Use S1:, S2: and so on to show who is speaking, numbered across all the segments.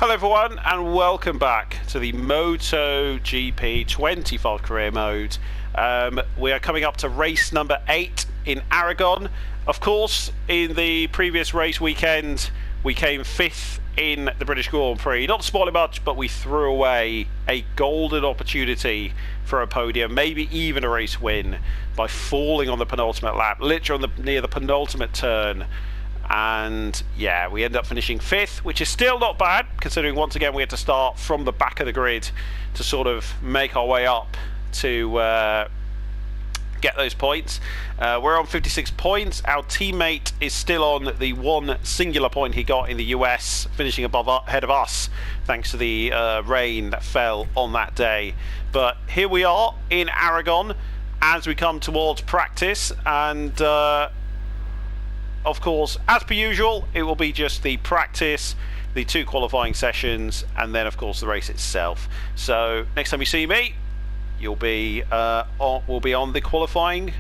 S1: Hello everyone and welcome back to the MotoGP 25 career mode. We are coming up to race number 8 in Aragon. Of course, in the previous race weekend we came 5th in the British Grand Prix. Not to spoil it much, but we threw away a golden opportunity for a podium, maybe even a race win, by falling on the penultimate lap, literally near the penultimate turn. And yeah, we end up finishing 5th, which is still not bad, considering once again we had to start from the back of the grid to sort of make our way up to get those points. We're on 56 points. Our teammate is still on the one singular point he got in the US, finishing ahead of us, thanks to the rain that fell on that day. But here we are in Aragon as we come towards practice, and of course, as per usual, it will be just the practice, the 2 qualifying sessions, and then of course the race itself. So next time you see me, we'll be on the qualifying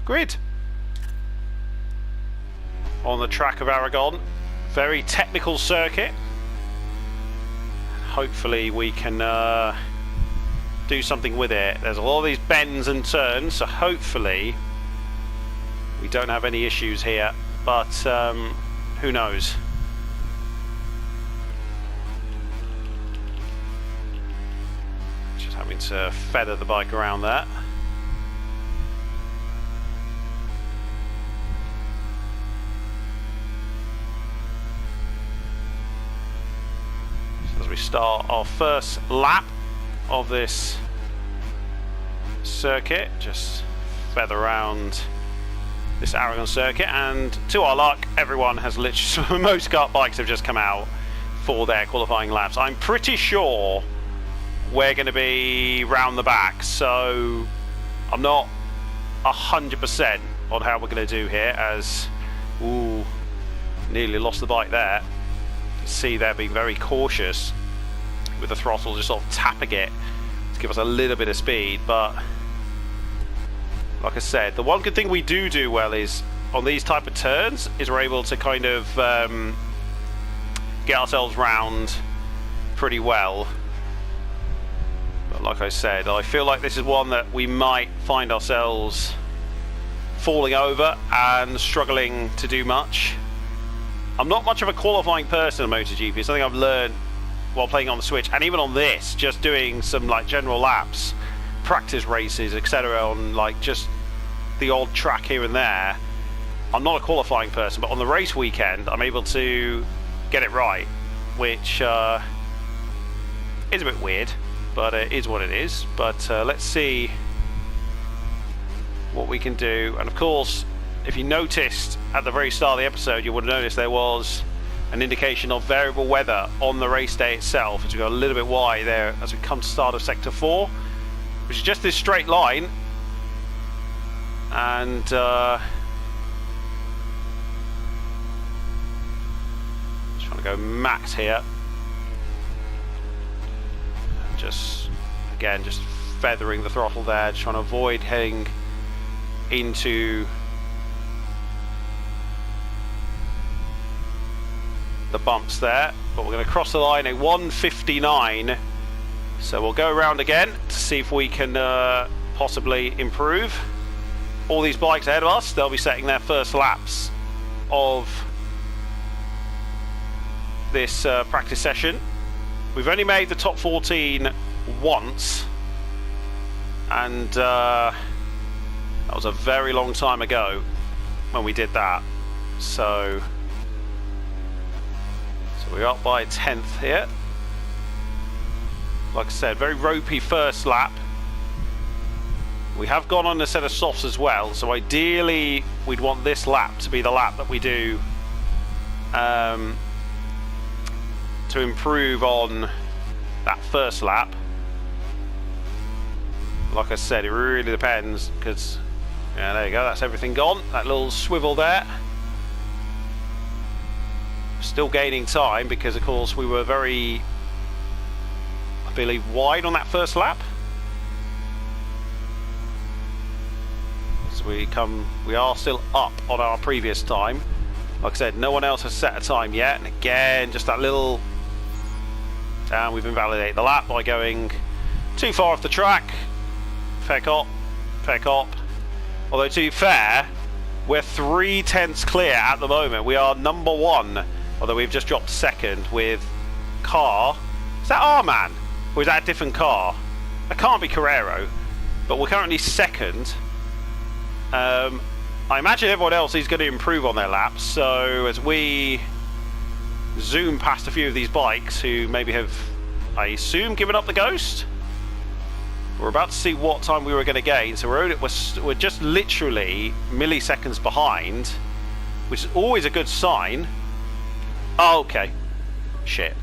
S1: grid on the track of Aragon. Very technical circuit. Hopefully we can do something with it. There's a lot of these bends and turns, so hopefully we don't have any issues here, but who knows? Just having to feather the bike around there. So as we start our first lap of this circuit, just feather around this Aragon circuit, and to our luck, everyone has literally, most kart bikes have just come out for their qualifying laps. I'm pretty sure we're going to be round the back, so I'm not 100% on how we're going to do here, as nearly lost the bike there. You can see they're being very cautious with the throttle, just sort of tapping it to give us a little bit of speed. But like I said, the one good thing we do well is on these type of turns is we're able to kind of get ourselves round pretty well. But like I said, I feel like this is one that we might find ourselves falling over and struggling to do much. I'm not much of a qualifying person in MotoGP. It's something I've learned while playing on the Switch, and even on this, just doing some like general laps, practice races, etc., on like just the odd track here and there. I'm not a qualifying person, but on the race weekend I'm able to get it right, which is a bit weird, but it is what it is. But let's see what we can do. And of course, if you noticed at the very start of the episode, you would have noticed there was an indication of variable weather on the race day itself, as we go a little bit wide there as we come to start of sector 4, which is just this straight line, and trying to go max here, and just again just feathering the throttle there, just trying to avoid heading into the bumps there. But we're going to cross the line at 1:59. So we'll go around again to see if we can possibly improve. All these bikes ahead of us, they'll be setting their first laps of this practice session. We've only made the top 14 once, and that was a very long time ago when we did that. So we're up by 10th here. Like I said, very ropey first lap. We have gone on a set of softs as well, so ideally we'd want this lap to be the lap that we do to improve on that first lap. Like I said, it really depends, because yeah, there you go, that's everything gone. That little swivel there. Still gaining time because of course we were very, I believe, wide on that first lap. So we are still up on our previous time. Like I said, no one else has set a time yet, and again, just that little... And we've invalidated the lap by going too far off the track. Fair cop, fair cop. Although to be fair, we're 3/10 clear at the moment. We are number 1, although we've just dropped second with car. Is that our man? Or is that a different car? That can't be Carrero, but we're currently second. I imagine everyone else is going to improve on their laps, so as we zoom past a few of these bikes who maybe have, I assume, given up the ghost. We're about to see what time we were going to gain, so we're just literally milliseconds behind, which is always a good sign. Oh, okay. Shit.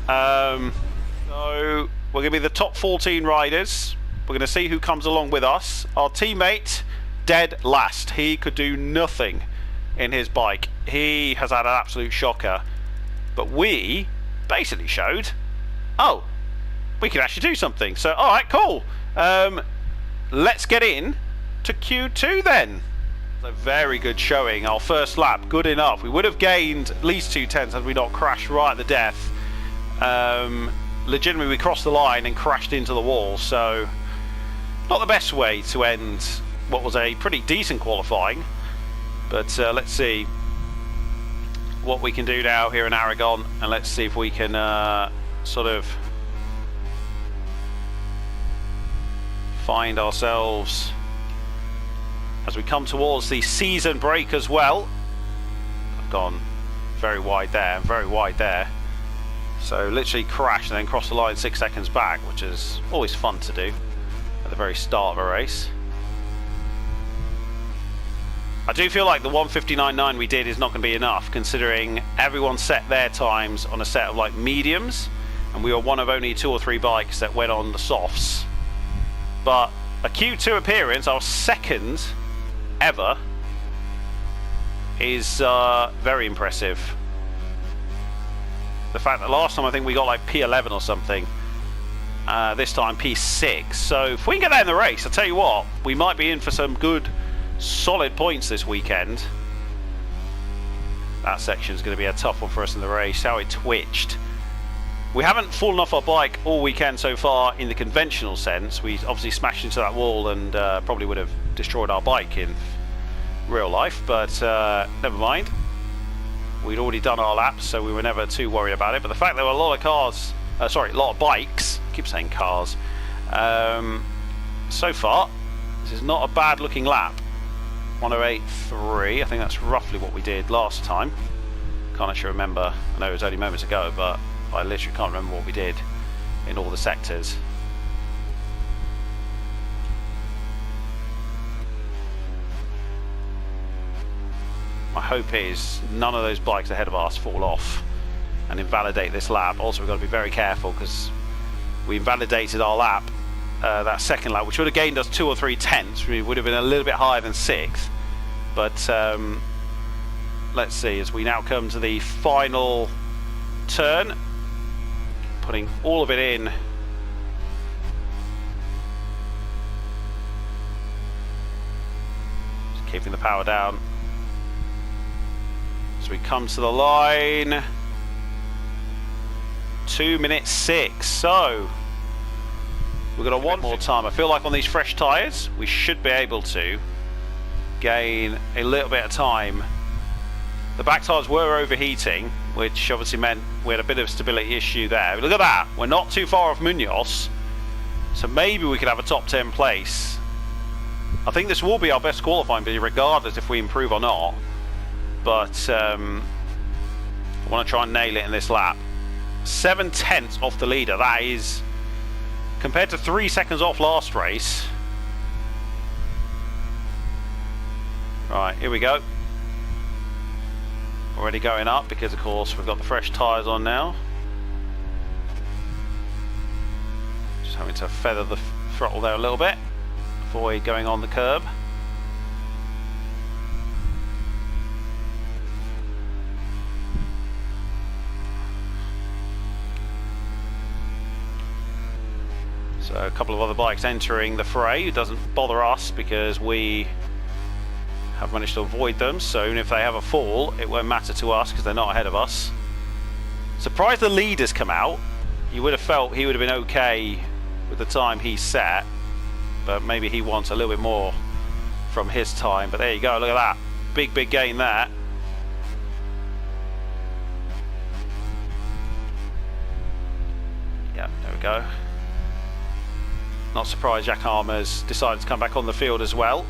S1: So we're going to be the top 14 riders. We're going to see who comes along with us. Our teammate, dead last. He could do nothing in his bike. He has had an absolute shocker. But we basically showed, oh, we can actually do something. So, all right, cool. Let's get in to Q2 then. A very good showing. Our first lap, good enough. We would have gained at least 2/10 had we not crashed right at the death. Legitimately, we crossed the line and crashed into the wall. So, not the best way to end what was a pretty decent qualifying. But let's see what we can do now here in Aragon, and let's see if we can sort of find ourselves as we come towards the season break as well. I've gone very wide there, very wide there. So literally crashed and then crossed the line 6 seconds back, which is always fun to do at the very start of a race. I do feel like the 1:59.9 we did is not going to be enough, considering everyone set their times on a set of like mediums, and we were one of only 2 or 3 bikes that went on the softs. But a Q2 appearance, our second ever, is very impressive. The fact that last time I think we got like P11 or something, this time P6. So if we can get that in the race, I'll tell you what, we might be in for some good solid points this weekend. That section is going to be a tough one for us in the race. How it twitched. We haven't fallen off our bike all weekend so far in the conventional sense. We obviously smashed into that wall and probably would have destroyed our bike in real life, but never mind. We'd already done our laps, so we were never too worried about it. But the fact there were a lot of cars, a lot of bikes, I keep saying cars, so far, this is not a bad looking lap. 108.3, I think that's roughly what we did last time. Can't actually remember. I know it was only moments ago, but I literally can't remember what we did in all the sectors. My hope is none of those bikes ahead of us fall off and invalidate this lap. Also, we've got to be very careful because we invalidated our lap, that second lap, which would have gained us 2 or 3/10. We would have been a little bit higher than 6th. But let's see, as we now come to the final turn, putting all of it in. Just keeping the power down. As we come to the line, 2 minutes 6. So we're going to want more time. I feel like on these fresh tyres, we should be able to gain a little bit of time. The back tyres were overheating, which obviously meant we had a bit of a stability issue there. But look at that, we're not too far off Munoz, so maybe we could have a top 10 place. I think this will be our best qualifying bid regardless if we improve or not, but I want to try and nail it in this lap. 7/10 off the leader, that is, compared to 3 seconds off last race. Right, here we go. Already going up because of course we've got the fresh tyres on now. Just having to feather the throttle there a little bit, avoid going on the curb. So a couple of other bikes entering the fray. It doesn't bother us because we have managed to avoid them, so even if they have a fall, it won't matter to us because they're not ahead of us. Surprised the leader's come out. You would have felt he would have been okay with the time he set, but maybe he wants a little bit more from his time. But there you go, look at that. Big gain there. Yeah, there we go. Not surprised Jack Armour's decided to come back on the field as well.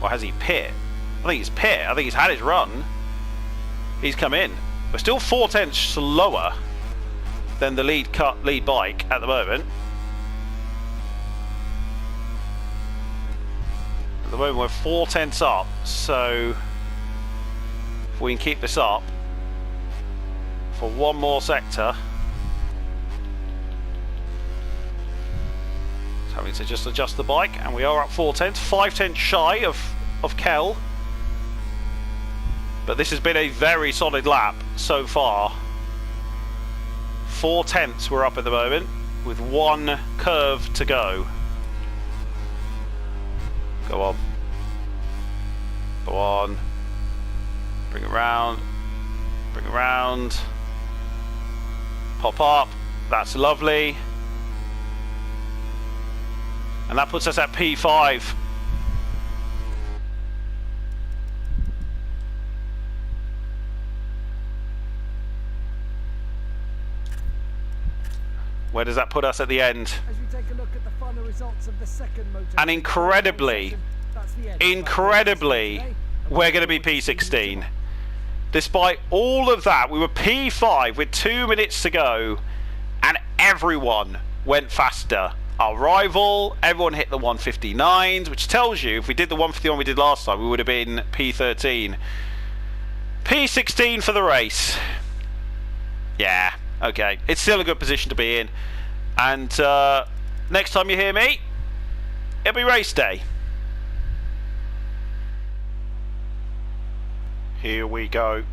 S1: Or has he pit? I think he's pit. I think he's had his run. He's come in. We're still 4/10 slower than the lead bike at the moment. At the moment we're 4/10 up, so if we can keep this up for one more sector, so having to just adjust the bike, and we are up 4/10, 5/10 shy of Kell. But this has been a very solid lap so far. 4/10 we're up at the moment with one curve to go. Go on. Go on. Bring it round. Bring it round. Pop up. That's lovely. And that puts us at P5. Where does that put us at the end?
S2: As we take a look at the final results of the second MotoGP,
S1: and incredibly, we're going to be P16. Despite all of that, we were P5 with 2 minutes to go, and everyone went faster. Our rival, everyone hit the 159s, which tells you if we did the 151 we did last time, we would have been P13. P16 for the race. Yeah. Okay, it's still a good position to be in, and next time you hear me, it'll be race day. Here we go.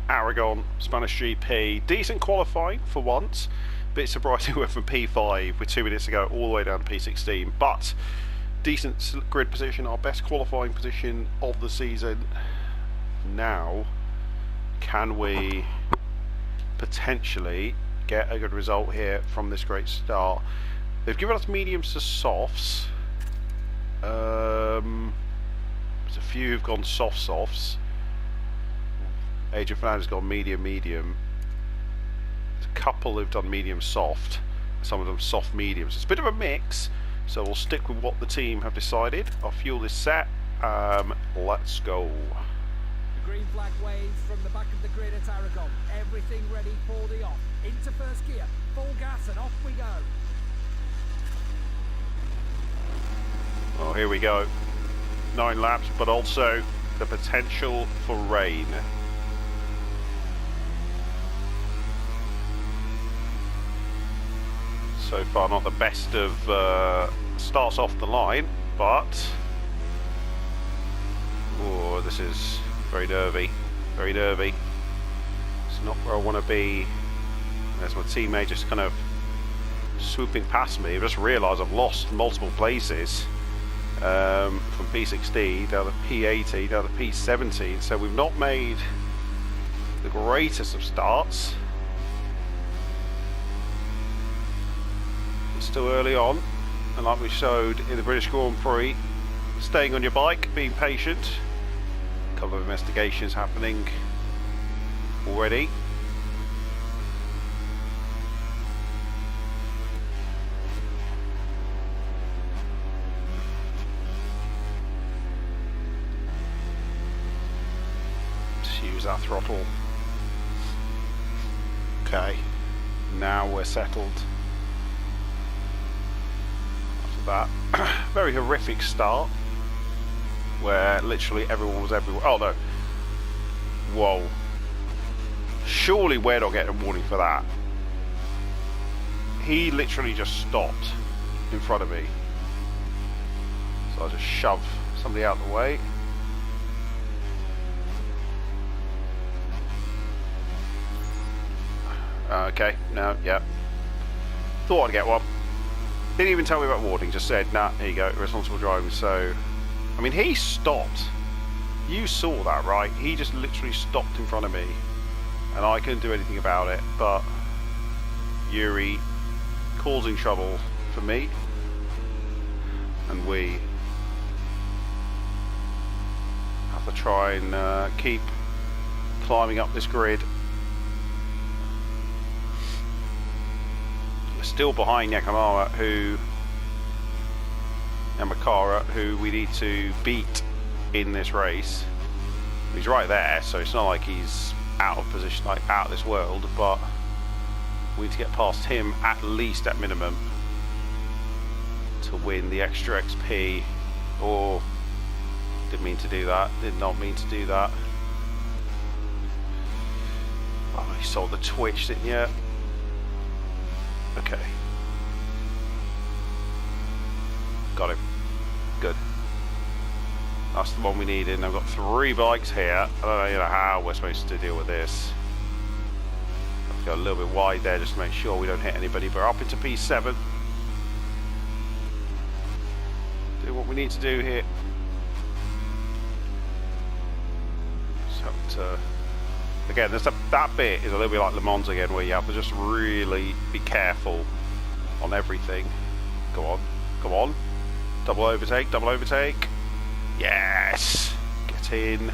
S1: Aragon, Spanish GP. Decent qualifying for once. Bit surprising we went from P5 with 2 minutes to go all the way down to P16, but decent grid position, our best qualifying position of the season. Now, can we potentially get a good result here from this great start? They've given us mediums to softs. There's a few who've gone softs. Adrian Fernandez has gone medium. There's a couple who've done medium soft, some of them soft mediums. It's a bit of a mix, so we'll stick with what the team have decided. Our fuel is set. Let's go.
S2: Green flag waves from the back of the grid at Aragon. Everything ready for the off. Into first gear, full gas, and off we go.
S1: Oh, here we go. 9 laps, but also the potential for rain. So far, not the best of starts off the line, but oh, this is very nervy, very nervy. It's not where I want to be. There's my teammate just kind of swooping past me. I just realised I've lost multiple places from P16 down to P18 down to P17. So we've not made the greatest of starts. It's still early on, and like we showed in the British Grand Prix, staying on your bike, being patient. Couple of investigations happening already. Just use that throttle. Okay, now we're settled. After that very horrific start, where literally everyone was everywhere. Oh no. Whoa. Surely we're not getting a warning for that. He literally just stopped in front of me. So I'll just shove somebody out of the way. Okay, no, yeah. Thought I'd get one. Didn't even tell me about warning, just said, nah, here you go, responsible driving. So, I mean, he stopped. You saw that, right? He just literally stopped in front of me, and I couldn't do anything about it, but Yuri causing trouble for me, and we have to try and keep climbing up this grid. We're still behind Yakamara, and Makara, who we need to beat in this race. He's right there, so it's not like he's out of position, like out of this world, but we need to get past him at least at minimum to win the extra XP. Or didn't mean to do that, did not mean to do that. Oh, you saw the twitch, didn't you? Okay. Got him. Good. That's the one we needed, and I've got 3 bikes here. I don't know how we're supposed to deal with this. I've got a little bit wide there just to make sure we don't hit anybody, but up into P7. Do what we need to do here. Just have to... Again, that bit is a little bit like Le Mans again, where you have to just really be careful on everything. Go on, come on. Double overtake, double overtake. Yes! Get in.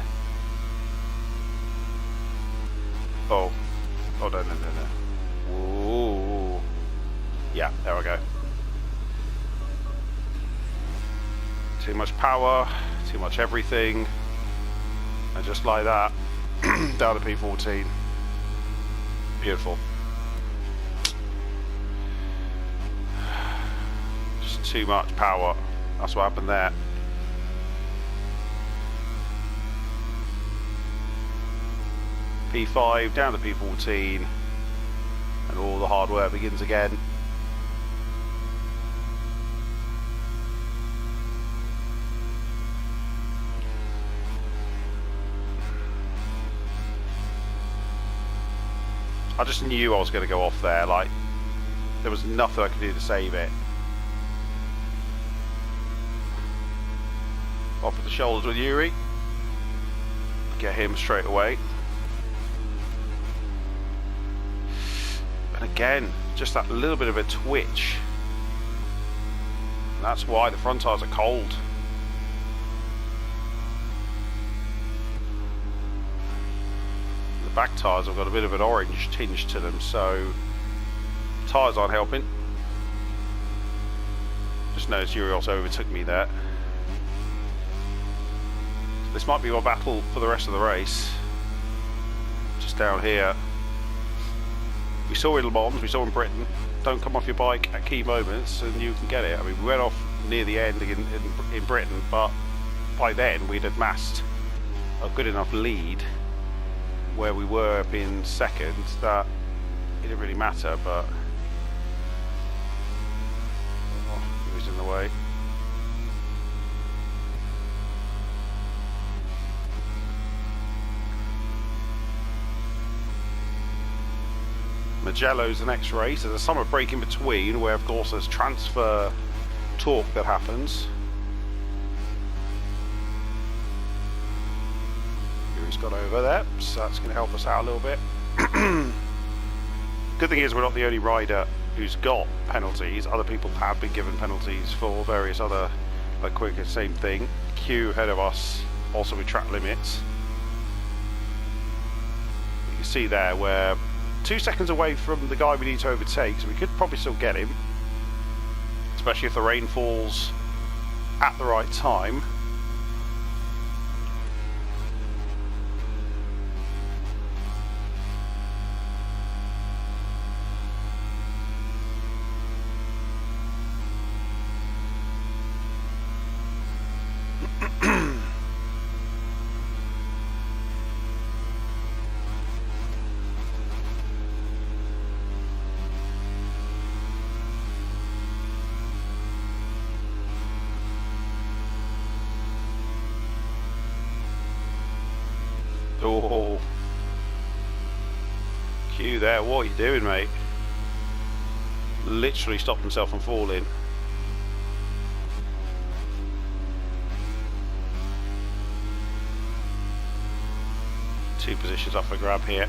S1: Oh. Oh, no, no, no, no. Ooh. Yeah, there we go. Too much power, too much everything. And just like that, down to P14. Beautiful. Just too much power. That's what happened there. P5 down to P14, and all the hard work begins again. I just knew I was going to go off there, like there was nothing I could do to save it. Off with the shoulders with Yuri. Get him straight away. And again, just that little bit of a twitch. And that's why the front tires are cold. The back tires have got a bit of an orange tinge to them, so tires aren't helping. Just noticed Yuri also overtook me there. So this might be my battle for the rest of the race. Just down here. We saw in Le Mans, we saw in Britain, don't come off your bike at key moments and you can get it. I mean, we went off near the end in Britain, but by then we'd amassed a good enough lead where we were up in second that it didn't really matter, but oh, he was in the way. Mugello's the next race. There's a summer break in between where of course there's transfer talk that happens. Yuri's got over there, so that's going to help us out a little bit. Good thing is we're not the only rider who's got penalties. Other people have been given penalties for various other, like quicker, same thing. Q ahead of us, also with track limits. You can see there where 2 seconds away from the guy we need to overtake, so we could probably still get him, especially if the rain falls at the right time. Oh, Q there, what are you doing, mate? Literally stopped himself from falling. 2 positions up for grab here.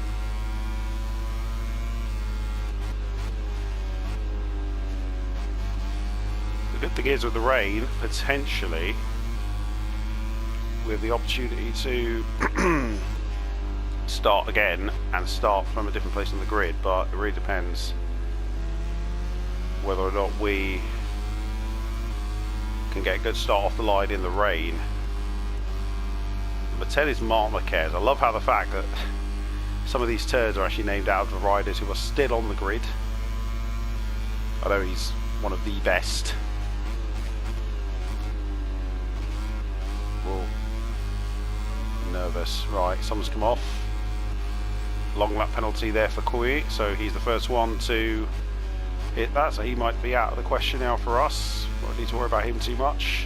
S1: The good thing is with the rain, potentially, we have the opportunity to start again and start from a different place on the grid, but it really depends whether or not we can get a good start off the line in the rain. Number 10 is Mark Marquez. I love how the fact that some of these turns are actually named out of the riders who are still on the grid. I know he's one of the best. Whoa. Nervous. Right, someone's come off. Long lap penalty there for Kui, so he's the first one to hit that, so he might be out of the question now for us. Won't need to worry about him too much.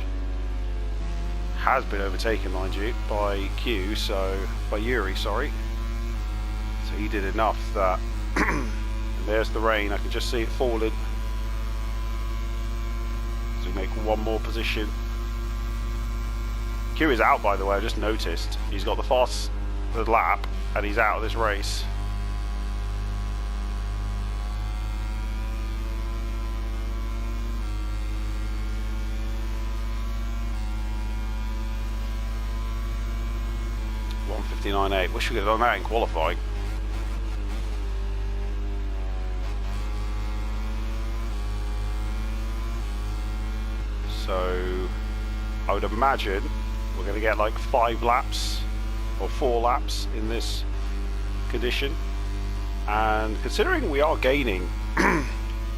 S1: Has been overtaken, mind you, by Yuri, sorry. So he did enough that and there's the rain, I can just see it falling. So we make one more position. Q is out, by the way, I just noticed. He's got the fastest lap and he's out of this race. .159.8. Wish we could have done that in qualifying. So I would imagine we're going to get like 5 laps or 4 laps in this condition, and considering we are gaining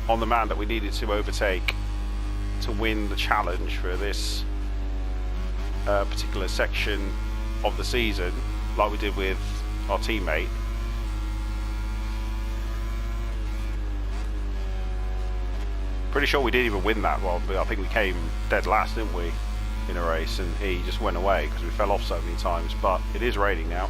S1: on the man that we needed to overtake to win the challenge for this particular section of the season, like we did with our teammate, pretty sure we didn't even win that one, but I think we came dead last, didn't we, in a race, and he just went away because we fell off so many times. But it is raining now.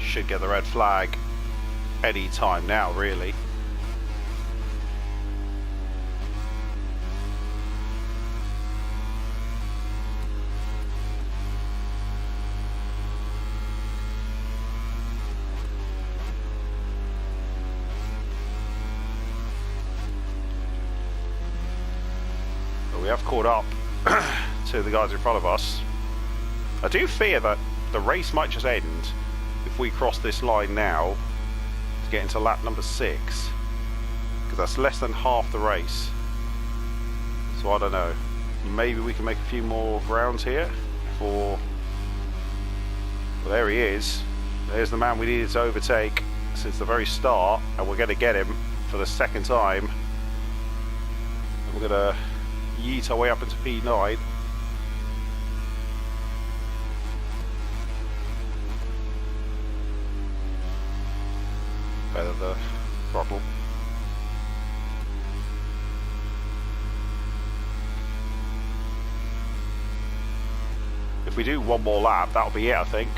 S1: Should get the red flag any time now, really. But we have caught up to the guys in front of us. I do fear that the race might just end if we cross this line now to get into lap number 6, because that's less than half the race. So I don't know, maybe we can make a few more rounds here for, well, there he is. There's the man we needed to overtake since the very start, and we're going to get him for the second time. And we're going to yeet our way up into P9. Better the throttle. If we do one more lap, that'll be it, I think.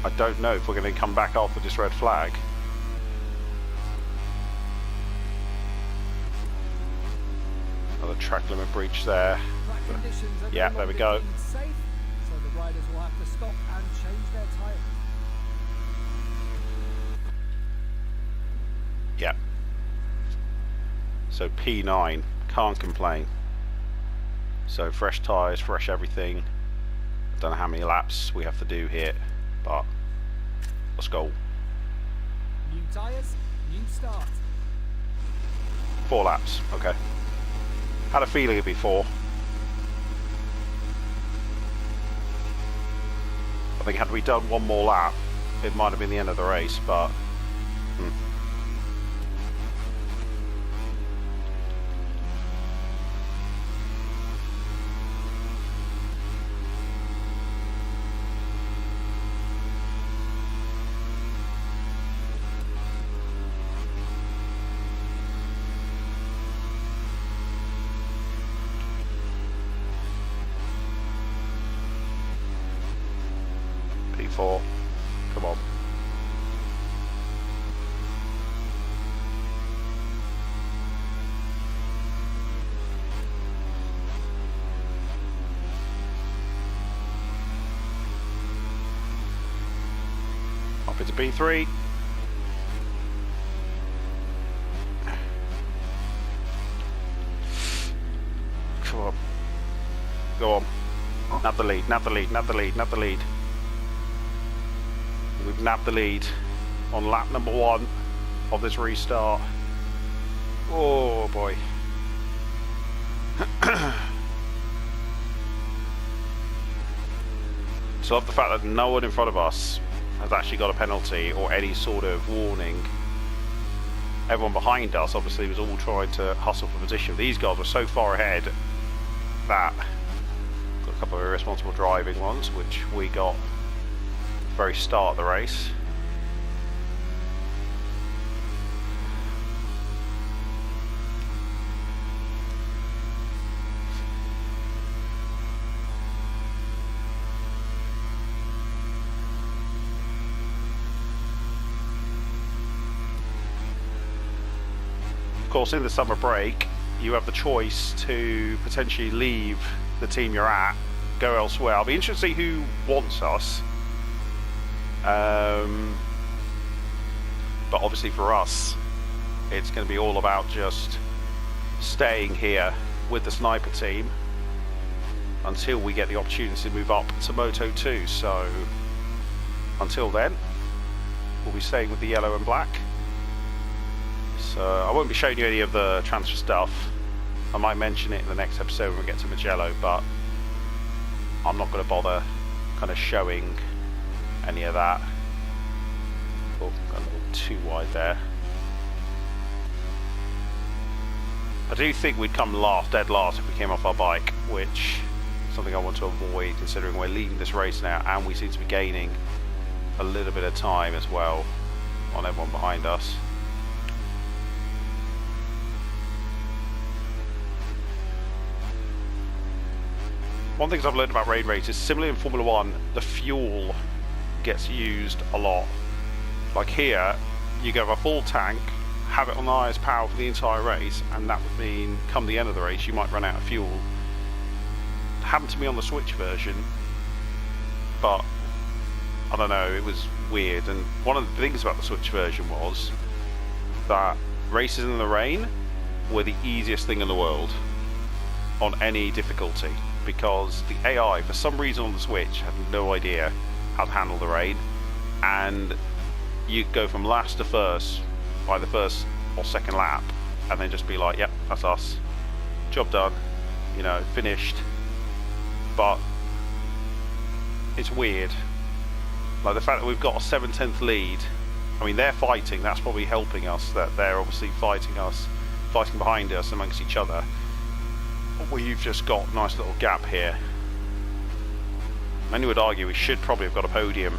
S1: I don't know if we're going to come back off with this red flag. Another track limit breach there. Yeah, there we go.
S2: Safe, so the riders will have to stop and change their tyre.
S1: Yeah. So P9, can't complain. So fresh tyres, fresh everything. I don't know how many laps we have to do here, but let's go.
S2: New tyres, new start.
S1: 4 laps, okay. Had a feeling it'd be 4. I think had we done one more lap, it might have been the end of the race, but 4. Come on. Up into P3. Come on. Go on. Nab the lead, nab the lead, nab the lead, nab the lead. We've nabbed the lead on lap number 1 of this restart. Oh boy. So love the fact that no one in front of us has actually got a penalty or any sort of warning. Everyone behind us obviously was all trying to hustle for position. These guys were so far ahead that got a couple of irresponsible driving ones, which we got at the very start of the race. Of course, in the summer break, you have the choice to potentially leave the team you're at, go elsewhere. I'll be interested to see who wants us. But obviously for us, it's going to be all about just staying here with the sniper team until we get the opportunity to move up to Moto2. So until then, we'll be staying with the yellow and black. So I won't be showing you any of the transfer stuff. I might mention it in the next episode when we get to Magello, but I'm not going to bother kind of showing any of that. Oh, got a little too wide there. I do think we'd come last, dead last, if we came off our bike, which is something I want to avoid considering we're leading this race now and we seem to be gaining a little bit of time as well on everyone behind us. One thing I've learned about raid races, similarly in Formula 1, the fuel gets used a lot. Like here, you go a full tank, have it on the highest power for the entire race, and that would mean come the end of the race you might run out of fuel. It happened to me on the Switch version, but I don't know, it was weird. And one of the things about the Switch version was that races in the rain were the easiest thing in the world on any difficulty, because the AI, for some reason on the Switch, had no idea how to handle the rain, and you'd go from last to first by the first or second lap, and then just be like, yep, that's us, job done, you know, finished. But it's weird, like the fact that we've got a 7/10 lead. I mean, they're fighting, that's probably helping us, that they're obviously fighting us, fighting behind us amongst each other. We've just got a nice little gap here. Many would argue we should probably have got a podium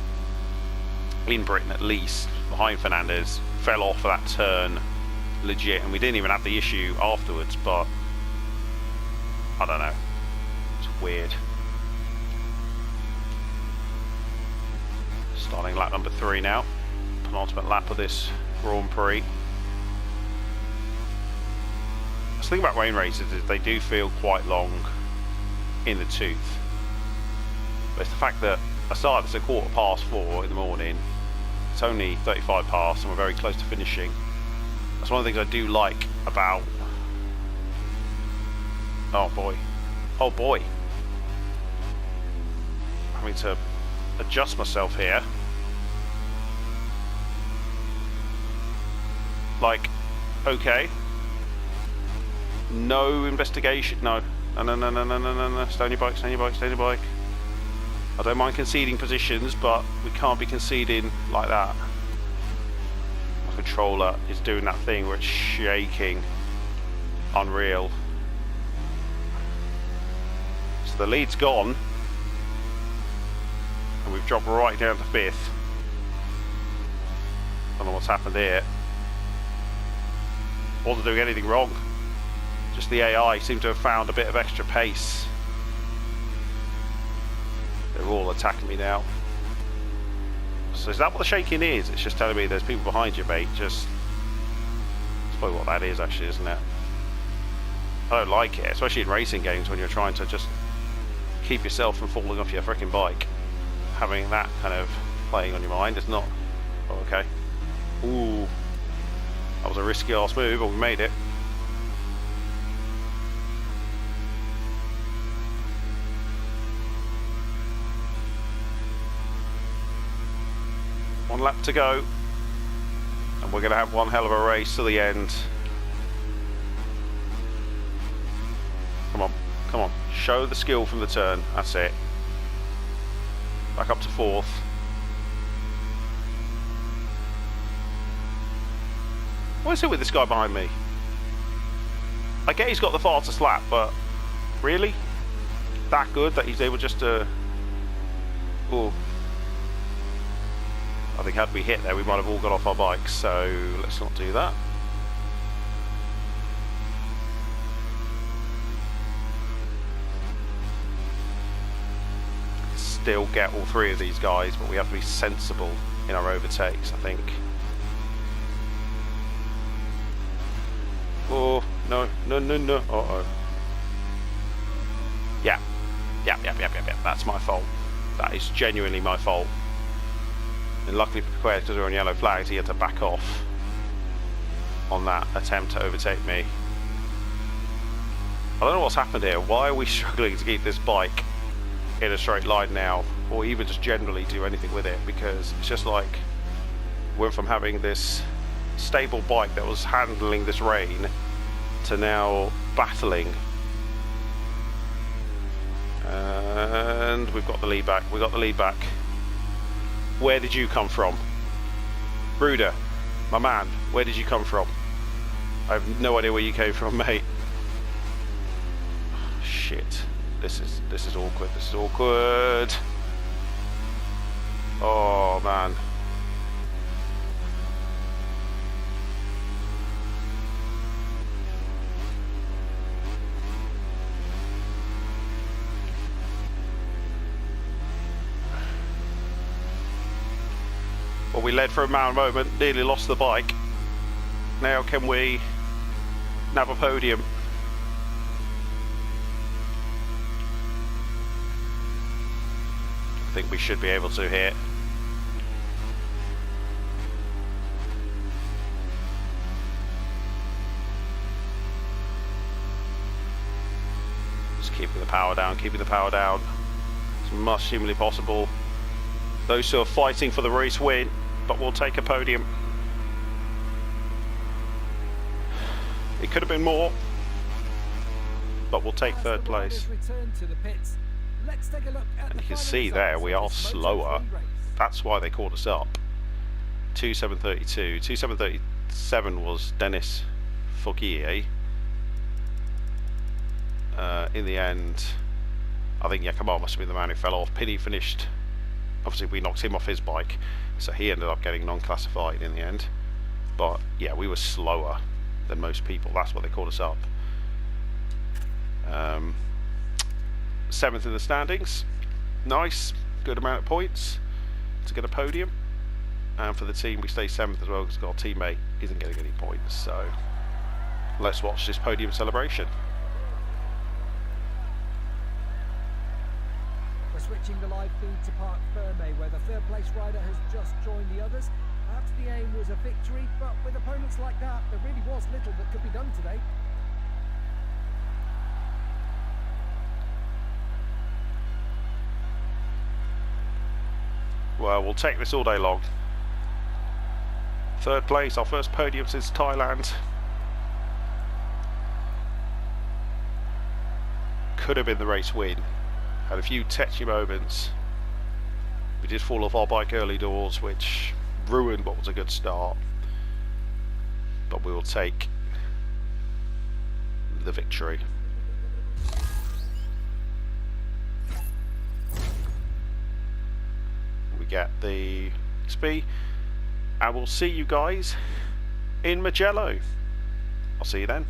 S1: in Britain at least, behind Fernandez. Fell off for that turn legit, and we didn't even have the issue afterwards, but I don't know, it's weird. Starting lap number 3 now, penultimate lap of this Grand Prix. The thing about rain races is they do feel quite long in the tooth. But it's the fact that I started at 4:15 in the morning, it's only 35 past and we're very close to finishing. That's one of the things I do like about... oh boy, oh boy. Having to adjust myself here. Like, okay. No investigation, no. No. Stay on your bike, stay on your bike, stay on your bike. I don't mind conceding positions, but we can't be conceding like that. My controller is doing that thing where it's shaking. Unreal. So the lead's gone. And we've dropped right down to 5th. Don't know what's happened here. Wasn't doing anything wrong. Just the AI seemed to have found a bit of extra pace. They're all attacking me now. So is that what the shaking is? It's just telling me there's people behind you, mate. Just... That's probably what that is, actually, isn't it? I don't like it, especially in racing games when you're trying to just keep yourself from falling off your freaking bike. Having that kind of playing on your mind is not... Oh, okay. Ooh. That was a risky ass move, but we made it. One lap to go. And we're going to have one hell of a race to the end. Come on, come on. Show the skill from the turn. That's it. Back up to 4th. What is it with this guy behind me? I get he's got the fastest lap, but really? That good that he's able just to... Ooh. I think had we hit there, we might have all got off our bikes, so let's not do that. Still get all 3 of these guys, but we have to be sensible in our overtakes, I think. Oh, no, no, no, no. Uh-oh. Yeah. Yeah. That's my fault. That is genuinely my fault. And luckily for Quez, because we were on yellow flags, he had to back off on that attempt to overtake me. I don't know what's happened here. Why are we struggling to keep this bike in a straight line now, or even just generally do anything with it? Because it's just like we went from having this stable bike that was handling this rain to now battling. And we've got the lead back. We got the lead back. Where did you come from? Bruder, my man, where did you come from? I have no idea where you came from, mate. Oh, shit. This is awkward. This is awkward. Oh, man. Well, we led for a moment, nearly lost the bike. Now can we nab a podium? I think we should be able to here. Just keeping the power down, as much as humanly possible. Those who are fighting for the race win, but we'll take a podium. It could have been more, but we'll take 3rd place. And you can see there we are slower. That's why they called us up. 2732. 2737 was Dennis Fogier. In the end, I think Yakama must have been the man who fell off. Pinny finished. Obviously, we knocked him off his bike, so he ended up getting non-classified in the end. But yeah, we were slower than most people. That's why they called us up. 7th in the standings. Nice, good amount of points to get a podium. And for the team, we stay 7th as well because our teammate isn't getting any points. So let's watch this podium celebration.
S2: We're switching the live feed to Park Ferme, where the 3rd place rider has just joined the others. Perhaps the aim was a victory, but with opponents like that, there really was little that could be done today.
S1: Well, we'll take this all day long. 3rd place, our first podium since Thailand. Could have been the race win. Had a few tetchy moments. We did fall off our bike early doors, which ruined what was a good start. But we will take the victory. We get the XP, and we'll see you guys in Mugello. I'll see you then.